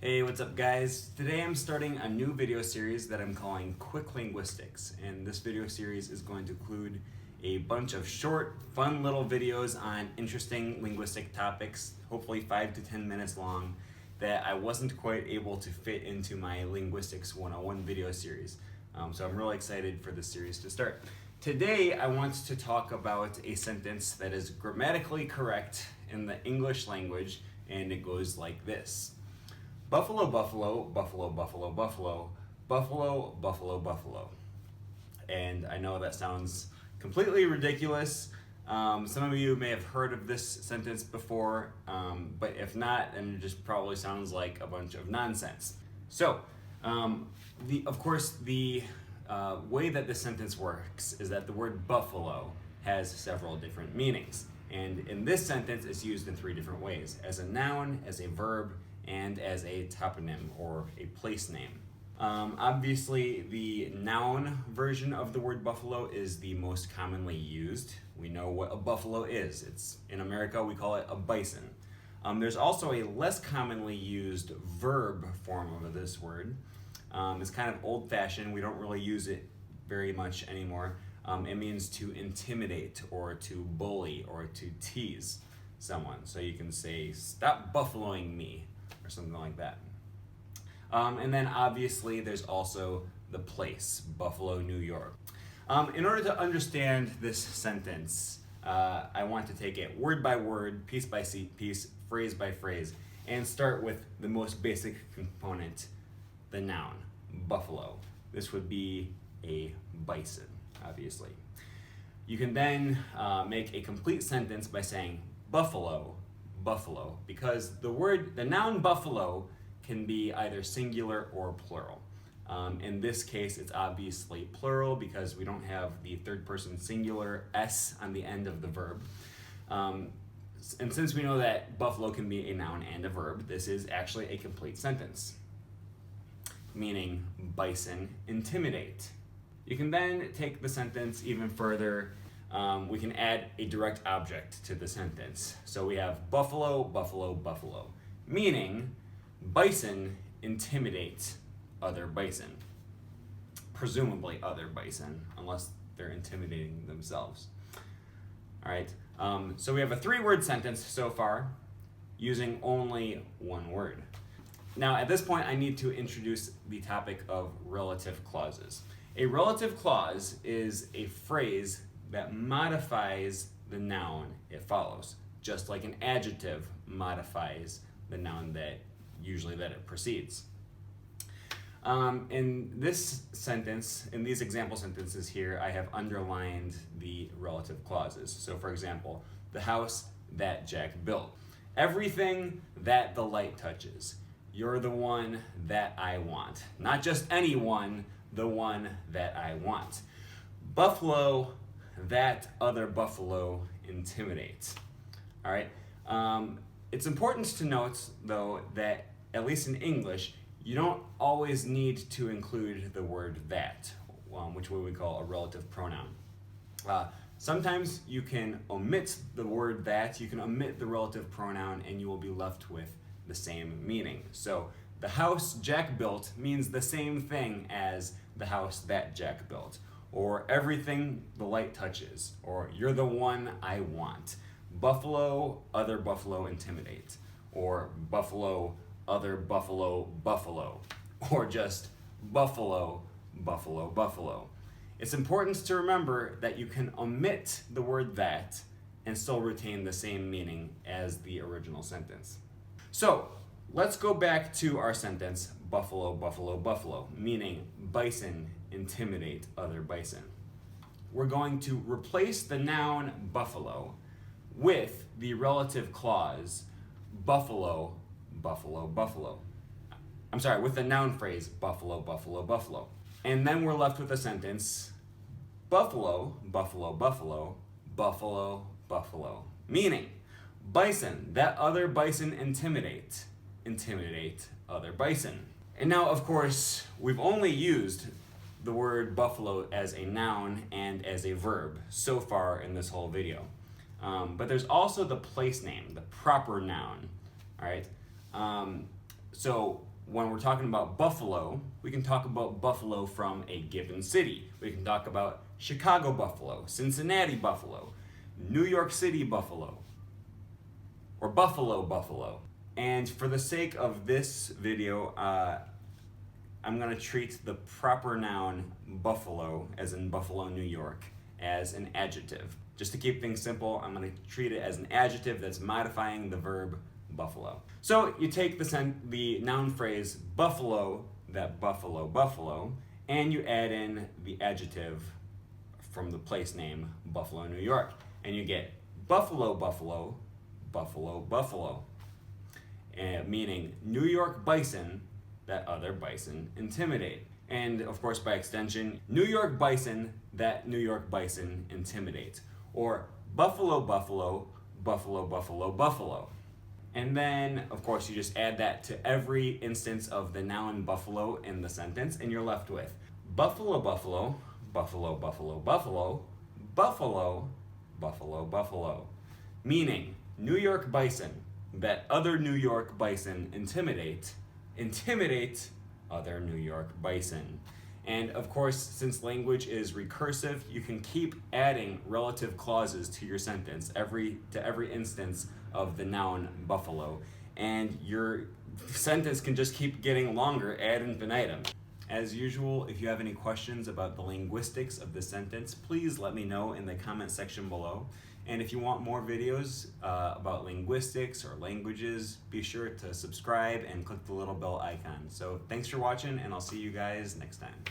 Hey, what's up guys? Today I'm starting a new video series that I'm calling Quick Linguistics, and this video series is going to include a bunch of short, fun little videos on interesting linguistic topics, hopefully 5 to 10 minutes long, that I wasn't quite able to fit into my Linguistics 101 video series. So I'm really excited for this series to start. Today I want to talk about a sentence that is grammatically correct in the English language, and it goes like this. Buffalo, buffalo, buffalo, buffalo, buffalo, buffalo, buffalo, buffalo. And I know that sounds completely ridiculous. Some of you may have heard of this sentence before, but if not, then it just probably sounds like a bunch of nonsense. So, of course, the way that this sentence works is that the word buffalo has several different meanings. And in this sentence, it's used in 3 different ways: as a noun, as a verb, and as a toponym or a place name. Obviously, the noun version of the word buffalo is the most commonly used. We know what a buffalo is. In America, we call it a bison. There's also a less commonly used verb form of this word. It's kind of old-fashioned. We don't really use it very much anymore. It means to intimidate or to bully or to tease someone. So you can say, "Stop buffaloing me," or something like that. And then obviously there's also the place, Buffalo, New York. In order to understand this sentence, I want to take it word by word, piece by piece, phrase by phrase, and start with the most basic component, the noun, buffalo. This would be a bison, obviously. You can then make a complete sentence by saying buffalo, buffalo, because the noun buffalo can be either singular or plural. In this case, it's obviously plural because we don't have the third person singular S on the end of the verb. And since we know that buffalo can be a noun and a verb, this is actually a complete sentence, meaning bison intimidate. You can then take the sentence even further. We can add a direct object to the sentence. So we have buffalo, buffalo, buffalo, meaning bison intimidate other bison. Presumably other bison, unless they're intimidating themselves. All right, so we have a 3-word sentence so far using only 1 word. Now at this point I need to introduce the topic of relative clauses. A relative clause is a phrase that modifies the noun it follows, just like an adjective modifies the noun that it precedes. In this sentence, in these example sentences here, I have underlined the relative clauses. So for example, the house that Jack built. Everything that the light touches. You're the one that I want. Not just anyone, the one that I want. Buffalo, that other buffalo intimidates. All right. It's important to note, though, that at least in English, you don't always need to include the word that, which we would call a relative pronoun. Sometimes you can omit the word that, you can omit the relative pronoun, and you will be left with the same meaning. So the house Jack built means the same thing as the house that Jack built, or everything the light touches, or you're the one I want. Buffalo, other buffalo intimidate, or buffalo, other buffalo, buffalo, or just buffalo, buffalo, buffalo. It's important to remember that you can omit the word that and still retain the same meaning as the original sentence. So let's go back to our sentence, buffalo, buffalo, buffalo, meaning bison intimidate other bison. We're going to replace the noun buffalo with the relative clause buffalo, buffalo, buffalo. I'm sorry, with the noun phrase buffalo, buffalo, buffalo. And then we're left with a sentence, buffalo, buffalo, buffalo, buffalo, buffalo, meaning bison, that other bison intimidate other bison. And now, of course, we've only used the word buffalo as a noun and as a verb so far in this whole video. But there's also the place name, the proper noun, all right? So when we're talking about buffalo, we can talk about buffalo from a given city. We can talk about Chicago buffalo, Cincinnati buffalo, New York City buffalo, or Buffalo. And for the sake of this video, I'm going to treat the proper noun buffalo, as in Buffalo, New York, as an adjective. Just to keep things simple, I'm going to treat it as an adjective that's modifying the verb buffalo. So you take the noun phrase buffalo, that buffalo, and you add in the adjective from the place name Buffalo, New York, and you get buffalo, meaning New York bison that other bison intimidate. And of course, by extension, New York bison that New York bison intimidate. Or buffalo. And then, of course, you just add that to every instance of the noun buffalo in the sentence, and you're left with buffalo, meaning New York bison that other New York bison intimidate other New York bison. And of course, since language is recursive, you can keep adding relative clauses to your sentence to every instance of the noun buffalo, and your sentence can just keep getting longer ad infinitum. As usual, if you have any questions about the linguistics of the sentence, please let me know in the comment section below. And if you want more videos about linguistics or languages, be sure to subscribe and click the little bell icon. So thanks for watching, and I'll see you guys next time.